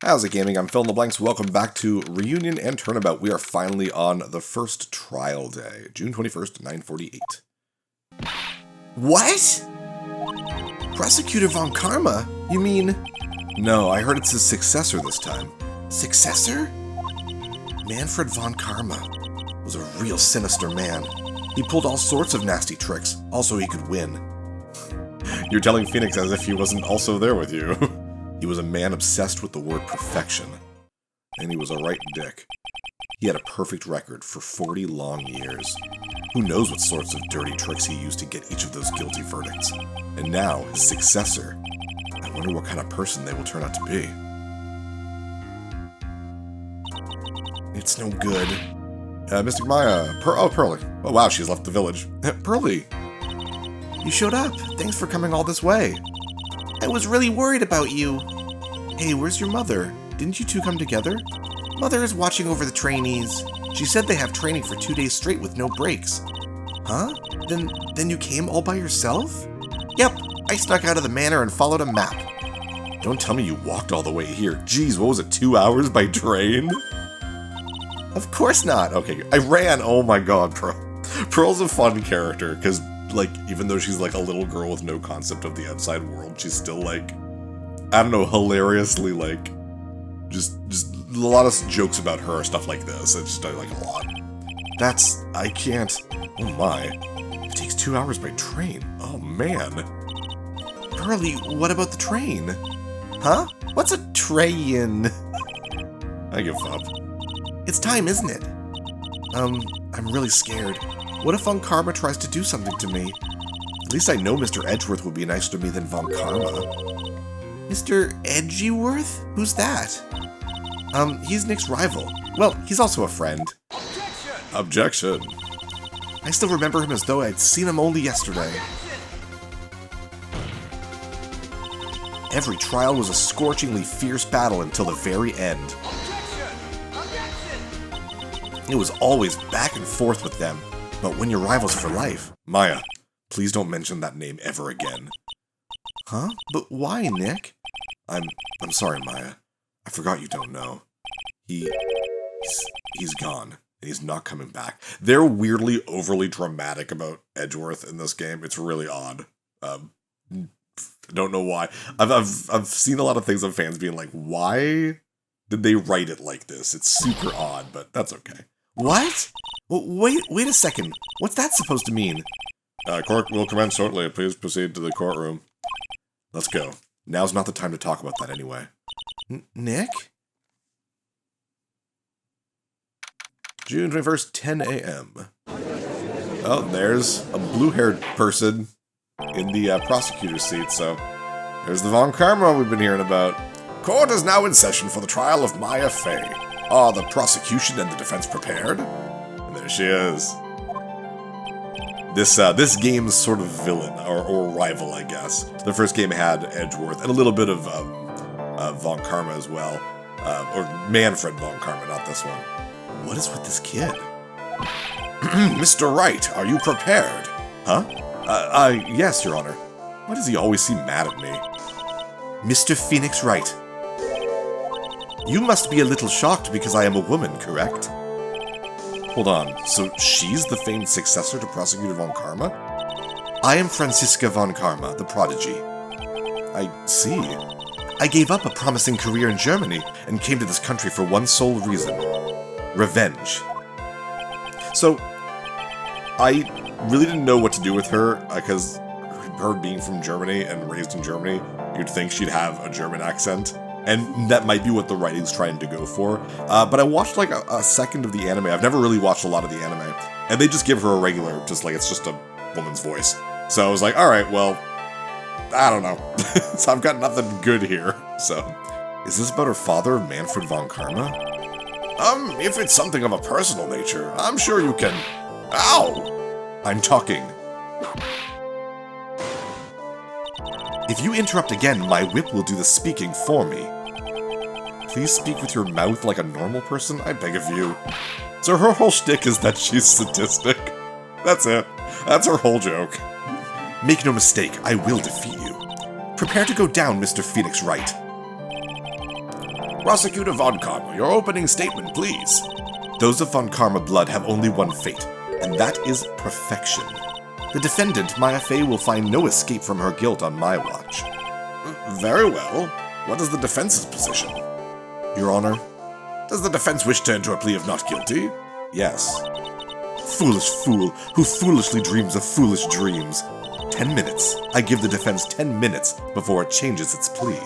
How's it gaming? I'm PhilInTheBlanks. Welcome back to Reunion and Turnabout. We are finally on the first trial day, June 21st, 9:48. What? Prosecutor Von Karma? You mean... No, I heard it's his successor this time. Successor? Manfred Von Karma was a real sinister man. He pulled all sorts of nasty tricks, also he could win. You're telling Phoenix as if he wasn't also there with you. He was a man obsessed with the word perfection. And he was a right dick. He had a perfect record for 40 long years. Who knows what sorts of dirty tricks he used to get each of those guilty verdicts. And now, his successor. I wonder what kind of person they will turn out to be. It's no good. Mystic Maya. Pearly. Oh wow, she's left the village. Pearly. You showed up. Thanks for coming all this way. I was really worried about you. Hey, where's your mother? Didn't you two come together? Mother is watching over the trainees. She said they have training for 2 days straight with no breaks. Huh? Then you came all by yourself? Yep, I snuck out of the manor and followed a map. Don't tell me you walked all the way here. Jeez, what was it, 2 hours by train? Of course not. Okay, I ran. Oh my god, Pearl. Pearl's a fun character, because, like, even though she's, like, a little girl with no concept of the outside world, she's still, like, I don't know, hilariously, like, just a lot of jokes about her, stuff like this. It's just, I like a lot. I can't. Oh my. It takes 2 hours by train. Oh man. Pearly, what about the train? Huh? What's a train? I give up. It's time, isn't it? I'm really scared. What if Von Karma tries to do something to me? At least I know Mr. Edgeworth would be nicer to me than Von Karma. Mr. Edgeworth? Who's that? He's Nick's rival. Well, he's also a friend. Objection. I still remember him as though I'd seen him only yesterday. Every trial was a scorchingly fierce battle until the very end. It was always back and forth with them, but when you're rivals for life... Maya, please don't mention that name ever again. Huh? But why, Nick? I'm sorry, Maya. I forgot you don't know. He's gone, and he's not coming back. They're weirdly overly dramatic about Edgeworth in this game. It's really odd. I don't know why. I've seen a lot of things of fans being like, why did they write it like this? It's super odd, but that's okay. What? Wait a second. What's that supposed to mean? Court will commence shortly. Please proceed to the courtroom. Let's go. Now's not the time to talk about that anyway. Nick? June 21st, 10 a.m. Oh, there's a blue-haired person in the prosecutor's seat, so there's the Von Karma we've been hearing about. Court is now in session for the trial of Maya Fey. Are the prosecution and the defense prepared? And there she is. This game's sort of villain, or rival, I guess. The first game had Edgeworth, and a little bit of Von Karma as well. Or Manfred Von Karma, not this one. What is with this kid? Mr. Wright, are you prepared? Huh? Yes, Your Honor. Why does he always seem mad at me? Mr. Phoenix Wright. You must be a little shocked because I am a woman, correct? Hold on, so she's the famed successor to Prosecutor Von Karma? I am Franziska Von Karma, the prodigy. I see. I gave up a promising career in Germany and came to this country for one sole reason. Revenge. So, I really didn't know what to do with her, because her being from Germany and raised in Germany, you'd think she'd have a German accent. And that might be what the writing's trying to go for. But I watched like a second of the anime. I've never really watched a lot of the anime. And they just give her a regular, just like it's just a woman's voice. So I was like, alright, well, I don't know. So I've got nothing good here. So, is this about her father, Manfred Von Karma? If it's something of a personal nature, I'm sure you can... Ow! I'm talking. If you interrupt again, my whip will do the speaking for me. Please speak with your mouth like a normal person, I beg of you. So her whole shtick is that she's sadistic. That's it. That's her whole joke. Make no mistake, I will defeat you. Prepare to go down, Mr. Phoenix Wright. Prosecutor Von Karma, your opening statement, please. Those of Von Karma blood have only one fate, and that is perfection. The defendant, Maya Fey, will find no escape from her guilt on my watch. Very well. What is the defense's position? Your Honor? Does the defense wish to enter a plea of not guilty? Yes. Foolish fool, who foolishly dreams of foolish dreams. 10 minutes. I give the defense 10 minutes before it changes its plea.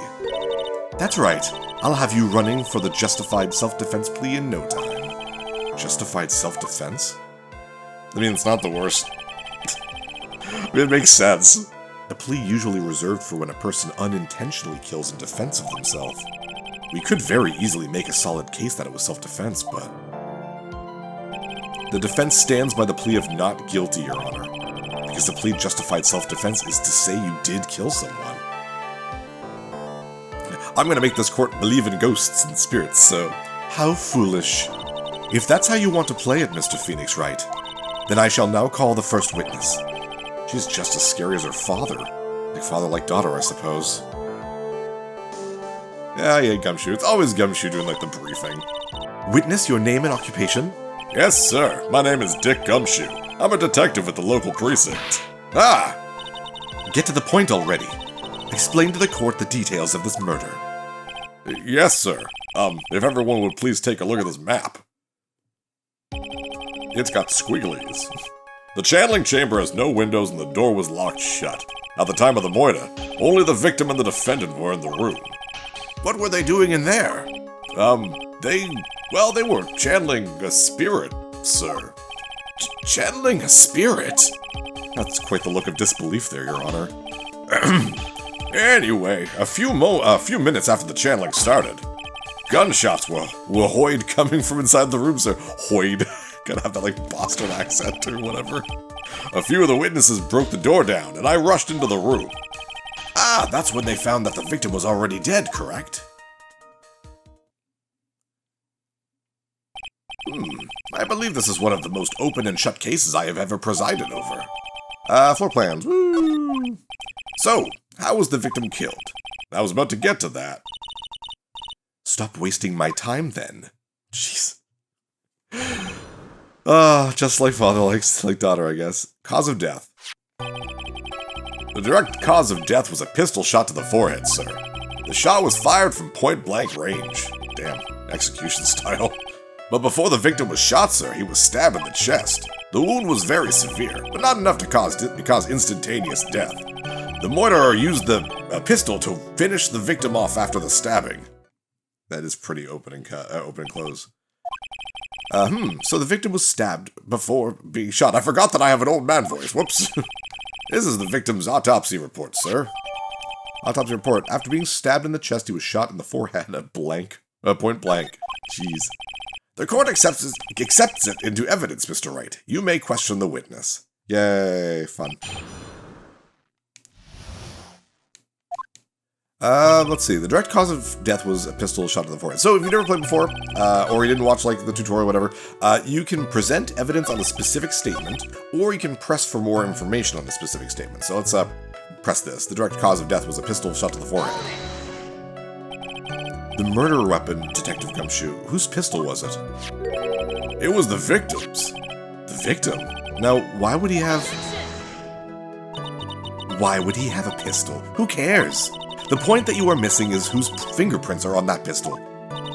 That's right. I'll have you running for the justified self-defense plea in no time. Justified self-defense? I mean, it's not the worst. It makes sense. A plea usually reserved for when a person unintentionally kills in defense of themselves. We could very easily make a solid case that it was self-defense, but... The defense stands by the plea of not guilty, Your Honor, because the plea justified self-defense is to say you did kill someone. I'm gonna make this court believe in ghosts and spirits, so... How foolish. If that's how you want to play it, Mr. Phoenix Wright, then I shall now call the first witness. She's just as scary as her father. Like father, like daughter, I suppose. Yeah, Gumshoe. It's always Gumshoe doing, like, the briefing. Witness, your name and occupation? Yes, sir. My name is Dick Gumshoe. I'm a detective at the local precinct. Ah! Get to the point already. Explain to the court the details of this murder. Yes, sir. If everyone would please take a look at this map. It's got squigglies. The channeling chamber has no windows and the door was locked shut. At the time of the murder, only the victim and the defendant were in the room. What were they doing in there? They were channeling a spirit, sir. Channeling a spirit? That's quite the look of disbelief there, Your Honor. Anyway, a few minutes after the channeling started, gunshots were hoid coming from inside the room, sir. Hoid. Gotta have that, like, Boston accent or whatever. A few of the witnesses broke the door down, and I rushed into the room. Ah, that's when they found that the victim was already dead, correct? I believe this is one of the most open and shut cases I have ever presided over. Floor plans, woo! So, how was the victim killed? I was about to get to that. Stop wasting my time, then. Jeez. Just like father, like daughter, I guess. Cause of death. The direct cause of death was a pistol shot to the forehead, sir. The shot was fired from point-blank range. Damn, execution style. But before the victim was shot, sir, he was stabbed in the chest. The wound was very severe, but not enough to cause instantaneous death. The murderer used the pistol to finish the victim off after the stabbing. That is pretty open and close. So the victim was stabbed before being shot. I forgot that I have an old man voice. Whoops. This is the victim's autopsy report, sir. Autopsy report. After being stabbed in the chest, he was shot in the forehead at point blank. Jeez. The court accepts it into evidence, Mr. Wright. You may question the witness. Yay, fun. Let's see. The direct cause of death was a pistol shot to the forehead. So if you've never played before, or you didn't watch, like, the tutorial or whatever, you can present evidence on a specific statement, or you can press for more information on a specific statement. So let's, press this. The direct cause of death was a pistol shot to the forehead. The murder weapon, Detective Gumshoe. Whose pistol was it? It was the victim's. The victim? Now, why would he have a pistol? Who cares? The point that you are missing is whose fingerprints are on that pistol.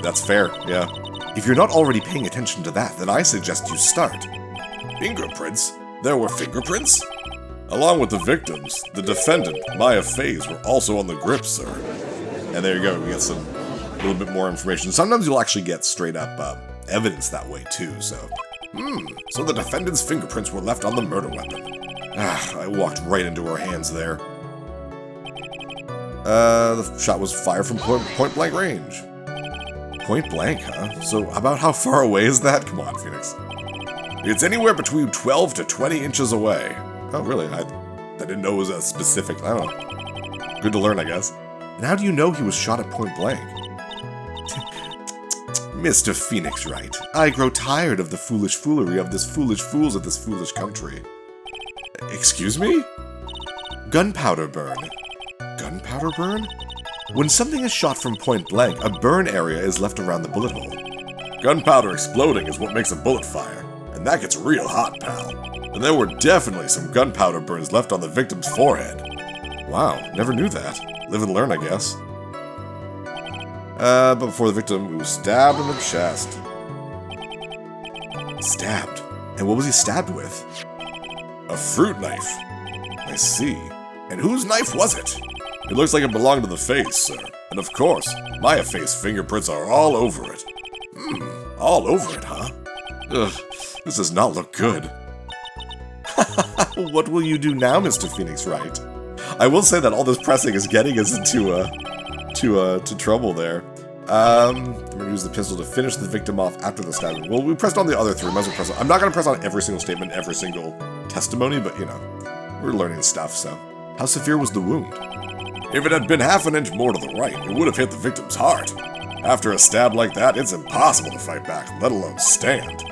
That's fair, yeah. If you're not already paying attention to that, then I suggest you start. Fingerprints? There were fingerprints? Along with the victims, the defendant, Maya Fey's, were also on the grip, sir. And there you go, we get a little bit more information. Sometimes you'll actually get straight up evidence that way too, so. So the defendant's fingerprints were left on the murder weapon. I walked right into her hands there. The shot was fired from point blank range. Point blank, huh? So about how far away is that? Come on, Phoenix. It's anywhere between 12 to 20 inches away. Oh, really? I didn't know it was a specific, I don't know. Good to learn, I guess. And how do you know he was shot at point blank? Mr. Phoenix Wright, I grow tired of the foolish foolery of this foolish fools of this foolish country. Excuse me? Gunpowder burn. Gunpowder burn? When something is shot from point blank, a burn area is left around the bullet hole. Gunpowder exploding is what makes a bullet fire, and that gets real hot, pal. And there were definitely some gunpowder burns left on the victim's forehead. Wow, never knew that. Live and learn, I guess. But before the victim was stabbed in the chest. Stabbed? And what was he stabbed with? A fruit knife. I see. And whose knife was it? It looks like it belonged to the face, sir. And of course, Maya-Face's fingerprints are all over it. All over it, huh? Ugh, this does not look good. What will you do now, Mr. Phoenix Wright? I will say that all this pressing is getting us into trouble there. I'm gonna use the pistol to finish the victim off after the stabbing. Well, we pressed on the other three. Might as well press on. I'm not gonna press on every single statement, every single testimony, but you know, we're learning stuff. So, how severe was the wound? If it had been half an inch more to the right, it would have hit the victim's heart. After a stab like that, it's impossible to fight back, let alone stand.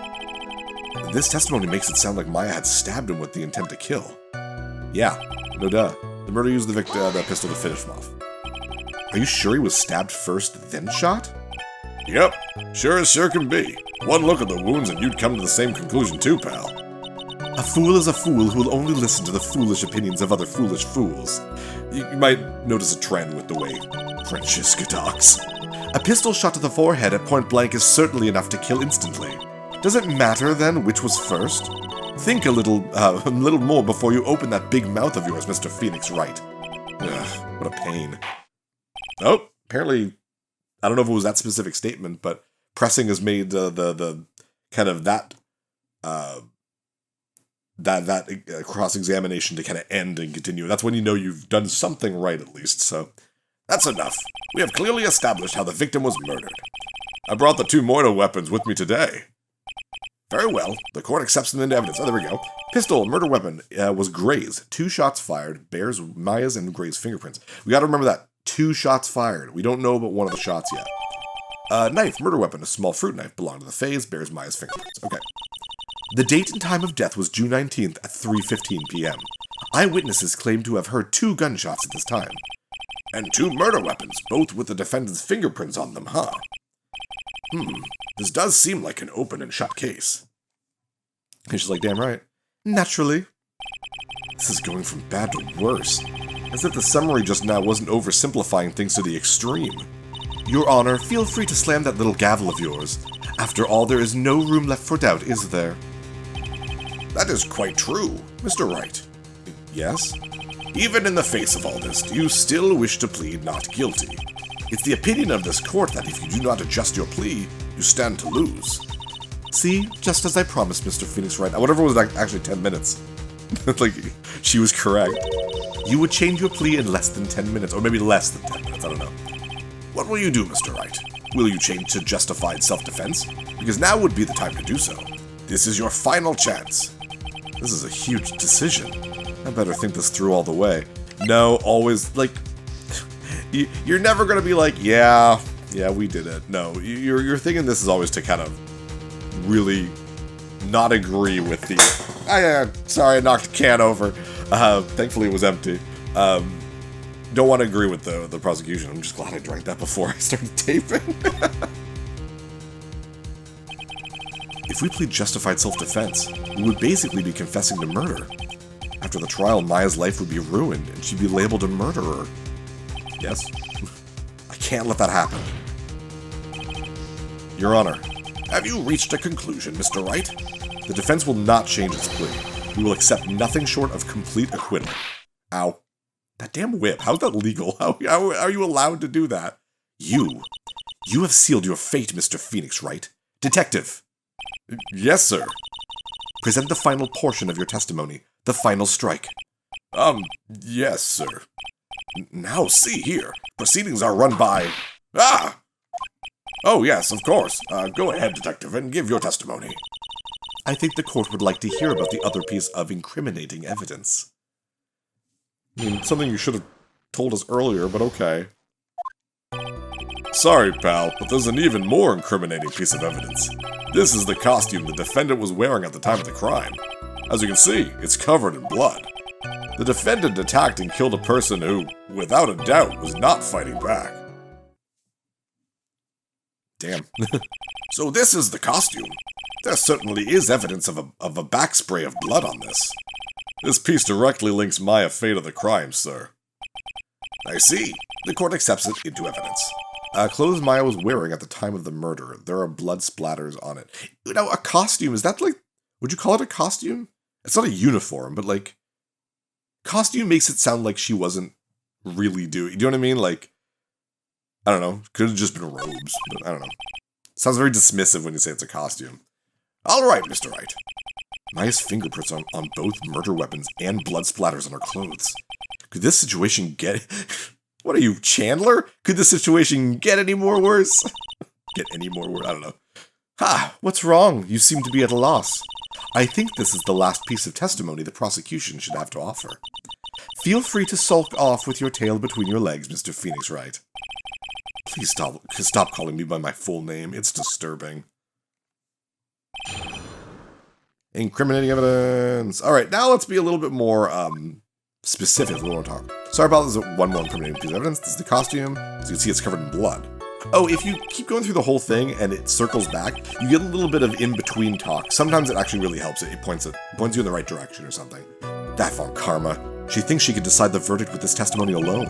This testimony makes it sound like Maya had stabbed him with the intent to kill. Yeah, no duh. The murderer used the pistol to finish him off. Are you sure he was stabbed first, then shot? Yep, sure as sure can be. One look at the wounds and you'd come to the same conclusion too, pal. A fool is a fool who will only listen to the foolish opinions of other foolish fools. You might notice a trend with the way Franziska talks. A pistol shot to the forehead at point blank is certainly enough to kill instantly. Does it matter, then, which was first? Think a little more before you open that big mouth of yours, Mr. Phoenix Wright. Ugh, what a pain. Oh, apparently, I don't know if it was that specific statement, but pressing has made the kind of that cross-examination to kind of end and continue. That's when you know you've done something right, at least, so... That's enough. We have clearly established how the victim was murdered. I brought the 2 mortar weapons with me today. Very well. The court accepts them into evidence. Oh, there we go. Pistol, murder weapon, was Gray's. 2 shots fired, bears Maya's and Gray's fingerprints. We gotta remember that. 2 shots fired. We don't know about one of the shots yet. Knife, murder weapon, a small fruit knife, belonged to the Fays, bears Maya's fingerprints. Okay. The date and time of death was June 19th at 3:15 p.m. Eyewitnesses claim to have heard 2 gunshots at this time. And 2 murder weapons, both with the defendant's fingerprints on them, huh? This does seem like an open and shut case. And she's like, damn right. Naturally. This is going from bad to worse. As if the summary just now wasn't oversimplifying things to the extreme. Your Honor, feel free to slam that little gavel of yours. After all, there is no room left for doubt, is there? That is quite true, Mr. Wright. Yes? Even in the face of all this, do you still wish to plead not guilty? It's the opinion of this court that if you do not adjust your plea, you stand to lose. See, just as I promised, Mr. Phoenix Wright. Whatever was actually 10 minutes. Like, she was correct. You would change your plea in less than 10 minutes, or maybe less than 10 minutes, I don't know. What will you do, Mr. Wright? Will you change to justified self-defense? Because now would be the time to do so. This is your final chance. This is a huge decision. I better think this through all the way. No, always, like, you're never gonna be like, yeah, we did it. No, you're thinking this is always to kind of really not agree with the, sorry, I knocked a can over. Thankfully it was empty. Don't want to agree with the prosecution. I'm just glad I drank that before I started taping. If we plead justified self-defense, we would basically be confessing to murder. After the trial, Maya's life would be ruined, and she'd be labeled a murderer. Yes? I can't let that happen. Your Honor, have you reached a conclusion, Mr. Wright? The defense will not change its plea. We will accept nothing short of complete acquittal. Ow. That damn whip, how's that legal? How are you allowed to do that? You have sealed your fate, Mr. Phoenix Wright. Detective. Yes, sir. Present the final portion of your testimony. The final strike. Yes, sir. Now, see here. Proceedings are run by... Ah! Oh, yes, of course. Go ahead, Detective, and give your testimony. I think the court would like to hear about the other piece of incriminating evidence. I mean, something you should have told us earlier, but okay. Sorry, pal, but there's an even more incriminating piece of evidence. This is the costume the defendant was wearing at the time of the crime. As you can see, it's covered in blood. The defendant attacked and killed a person who, without a doubt, was not fighting back. Damn. So this is the costume. There certainly is evidence of a back spray of blood on this. This piece directly links Maya Fey to the crime, sir. I see. The court accepts it into evidence. Clothes Maya was wearing at the time of the murder. There are blood splatters on it. You know, a costume, is that like... Would you call it a costume? It's not a uniform, but like... Costume makes it sound like she wasn't really doing... Do you know what I mean? Like... I don't know. Could have just been robes, but I don't know. Sounds very dismissive when you say it's a costume. Alright, Mr. Wright. Maya's fingerprints on both murder weapons and blood splatters on her clothes. Could this situation get... What are you, Chandler? Could this situation get any more worse? Get any more worse? I don't know. Ha! What's wrong? You seem to be at a loss. I think this is the last piece of testimony the prosecution should have to offer. Feel free to sulk off with your tail between your legs, Mr. Phoenix Wright. Please stop calling me by my full name. It's disturbing. Incriminating evidence. Alright, now let's be a little bit more, specific when we want to talk. Sorry about this one more incriminating piece of evidence. This is the costume. As you can see, it's covered in blood. Oh, if you keep going through the whole thing and it circles back, you get a little bit of in-between talk. Sometimes it actually really helps. It points you in the right direction or something. That Von Karma. She thinks she could decide the verdict with this testimony alone.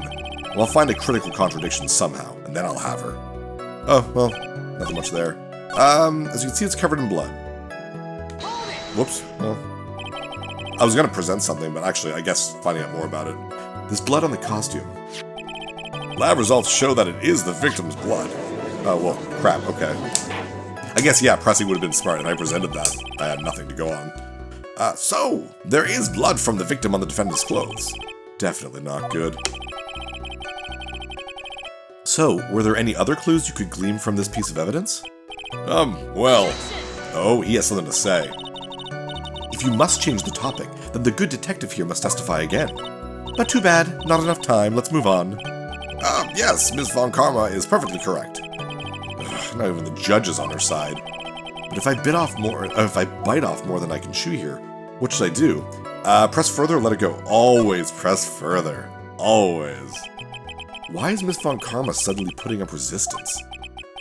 Well, I'll find a critical contradiction somehow, and then I'll have her. Oh, well, nothing much there. As you can see, it's covered in blood. Whoops. Well, I was going to present something, but actually, I guess finding out more about it. There's blood on the costume. Lab results show that it is the victim's blood. Oh, well, crap, okay. I guess, yeah, Pressy would have been smart, and I presented that. I had nothing to go on. So, there is blood from the victim on the defendant's clothes. Definitely not good. So, were there any other clues you could glean from this piece of evidence? Well... Oh, he has something to say. If you must change the topic, then the good detective here must testify again. But too bad, not enough time, let's move on. Yes, Ms. Von Karma is perfectly correct. Ugh, not even the judge is on her side. But if I bite off more than I can chew here, what should I do? Press further or let it go? Always press further. Always. Why is Ms. Von Karma suddenly putting up resistance?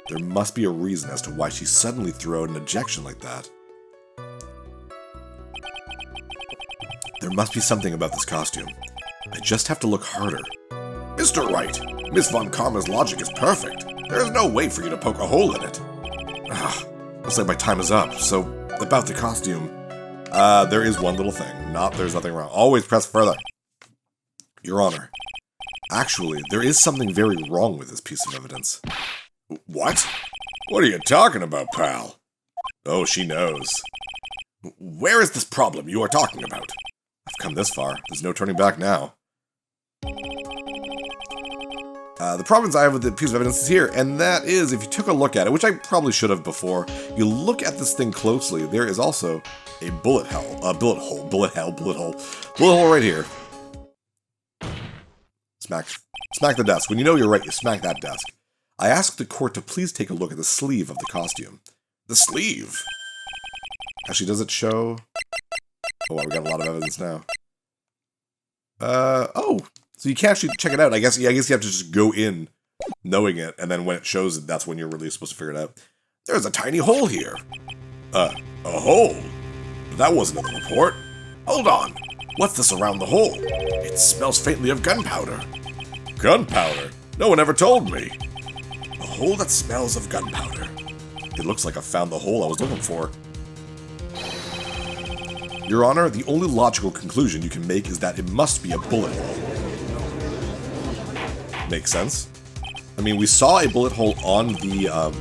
There must be a reason as to why she suddenly threw out an objection like that. There must be something about this costume. I just have to look harder. Mr. Wright, Miss Von Karma's logic is perfect. There is no way for you to poke a hole in it. Looks like my time is up, so about the costume. There is one little thing. There's nothing wrong. Always press further. Your Honor. Actually, there is something very wrong with this piece of evidence. What? What are you talking about, pal? Oh, she knows. Where is this problem you are talking about? I've come this far. There's no turning back now. The problems I have with the piece of evidence is here, and that is, if you took a look at it, which I probably should have before, you look at this thing closely, there is also a bullet hole right here. Smack the desk. When you know you're right, you smack that desk. I asked the court to please take a look at the sleeve of the costume. The sleeve? Actually, does it show... Oh, wow, we got a lot of evidence now. Oh, so you can actually check it out. I guess you have to just go in knowing it, and then when it shows it, that's when you're really supposed to figure it out. There's a tiny hole here. A hole? That wasn't in the report. Hold on. What's this around the hole? It smells faintly of gunpowder. Gunpowder? No one ever told me. A hole that smells of gunpowder. It looks like I found the hole I was looking for. Your Honor, the only logical conclusion you can make is that it must be a bullet hole. Makes sense. I mean, we saw a bullet hole on the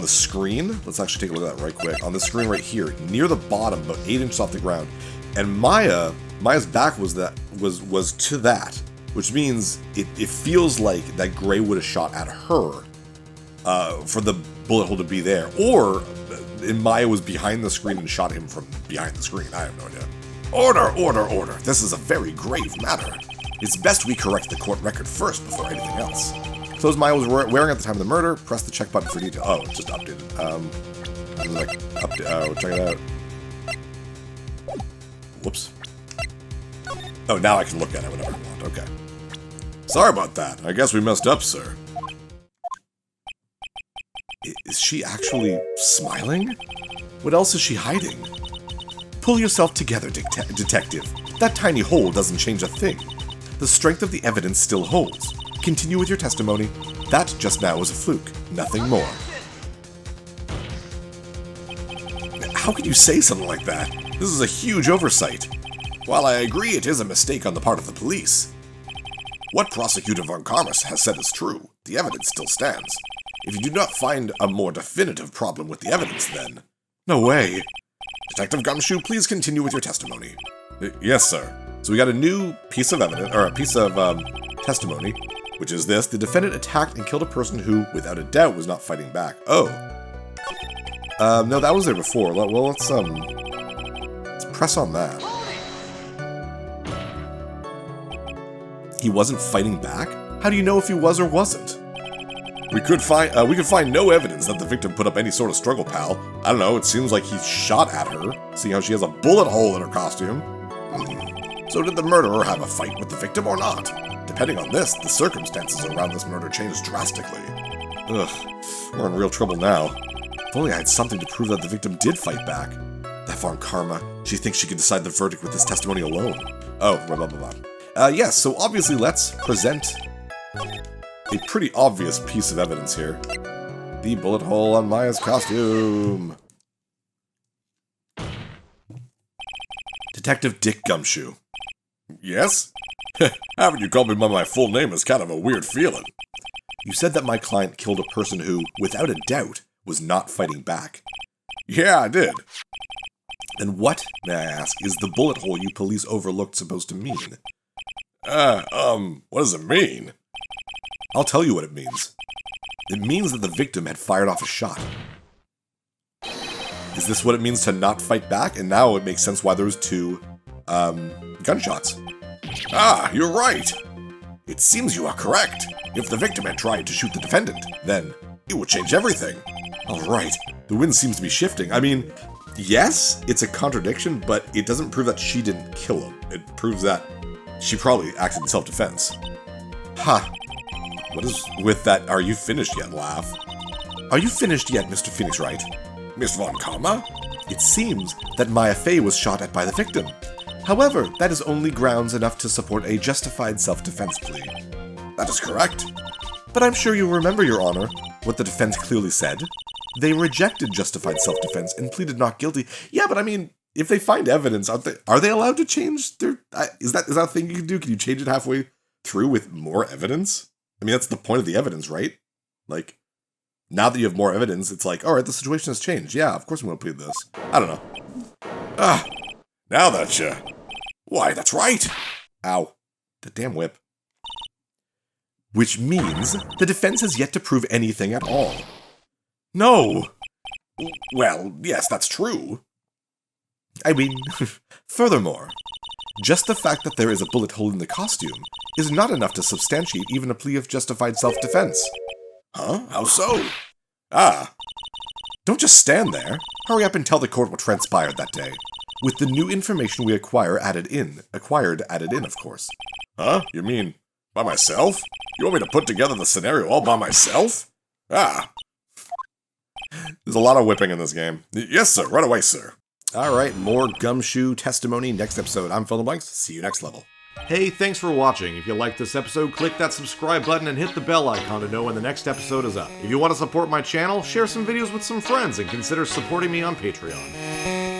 screen. Let's actually take a look at that right quick. On the screen right here, near the bottom, about 8 inches off the ground. And Maya's back was to that, which means it feels like that Gray would have shot at her for the bullet hole to be there, or Maya was behind the screen and shot him from behind the screen. I have no idea. Order. This is a very grave matter. It's best we correct the court record first before anything else. Clothes Maya was wearing at the time of the murder. Press the check button for detail. Oh, it's just updated. Check it out. Whoops. Oh, now I can look at it whenever I want. Okay. Sorry about that. I guess we messed up, sir. Is she actually smiling? What else is she hiding? Pull yourself together, detective. That tiny hole doesn't change a thing. The strength of the evidence still holds. Continue with your testimony. That just now was a fluke, nothing more. How could you say something like that? This is a huge oversight. While I agree it is a mistake on the part of the police, what Prosecutor Von Karmas has said is true. The evidence still stands. If you do not find a more definitive problem with the evidence, then... No way. Detective Gumshoe, please continue with your testimony. Yes, sir. So we got a new piece of evidence, or a piece of testimony, which is this. The defendant attacked and killed a person who, without a doubt, was not fighting back. Oh. No, that was there before. Well, let's press on that. He wasn't fighting back? How do you know if he was or wasn't? We could find no evidence that the victim put up any sort of struggle, pal. I don't know, it seems like he shot at her, seeing how she has a bullet hole in her costume. So did the murderer have a fight with the victim or not? Depending on this, the circumstances around this murder changed drastically. Ugh, we're in real trouble now. If only I had something to prove that the victim did fight back. That Von Karma, she thinks she can decide the verdict with this testimony alone. Oh, blah blah blah. Yes, so obviously let's present a pretty obvious piece of evidence here. The bullet hole on Maya's costume. Detective Dick Gumshoe. Yes? Having you call me by my full name is kind of a weird feeling. You said that my client killed a person who, without a doubt, was not fighting back. Yeah, I did. Then what, may I ask, is the bullet hole you police overlooked supposed to mean? What does it mean? I'll tell you what it means. It means that the victim had fired off a shot. Is this what it means to not fight back? And now it makes sense why there was two, gunshots. Ah, you're right. It seems you are correct. If the victim had tried to shoot the defendant, then it would change everything. Alright, the wind seems to be shifting. I mean, yes, it's a contradiction, but it doesn't prove that she didn't kill him. It proves that she probably acted in self-defense. Ha! What is with that "are you finished yet" laugh? Are you finished yet, Mr. Phoenix Wright? Miss Von Karma? It seems that Maya Fey was shot at by the victim. However, that is only grounds enough to support a justified self-defense plea. That is correct. But I'm sure you remember, Your Honor, what the defense clearly said. They rejected justified self-defense and pleaded not guilty. Yeah, but I mean, if they find evidence, are they allowed to change their... Is that a thing you can do? Can you change it halfway through with more evidence? I mean, that's the point of the evidence, right? Like, now that you have more evidence, it's like, alright, the situation has changed. Yeah, of course I'm going to plead this. I don't know. Now that you... Why, that's right! Ow. The damn whip. Which means the defense has yet to prove anything at all. No! Well, yes, that's true. I mean, furthermore, just the fact that there is a bullet hole in the costume is not enough to substantiate even a plea of justified self-defense. Huh? How so? Don't just stand there. Hurry up and tell the court what transpired that day. With the new information we acquired added in, of course. Huh? You mean by myself? You want me to put together the scenario all by myself? There's a lot of whipping in this game. Yes, sir. Right away, sir. Alright, more Gumshoe testimony next episode. I'm PhilInTheBlanks. See you next level. Hey, thanks for watching. If you liked this episode, click that subscribe button and hit the bell icon to know when the next episode is up. If you want to support my channel, share some videos with some friends and consider supporting me on Patreon.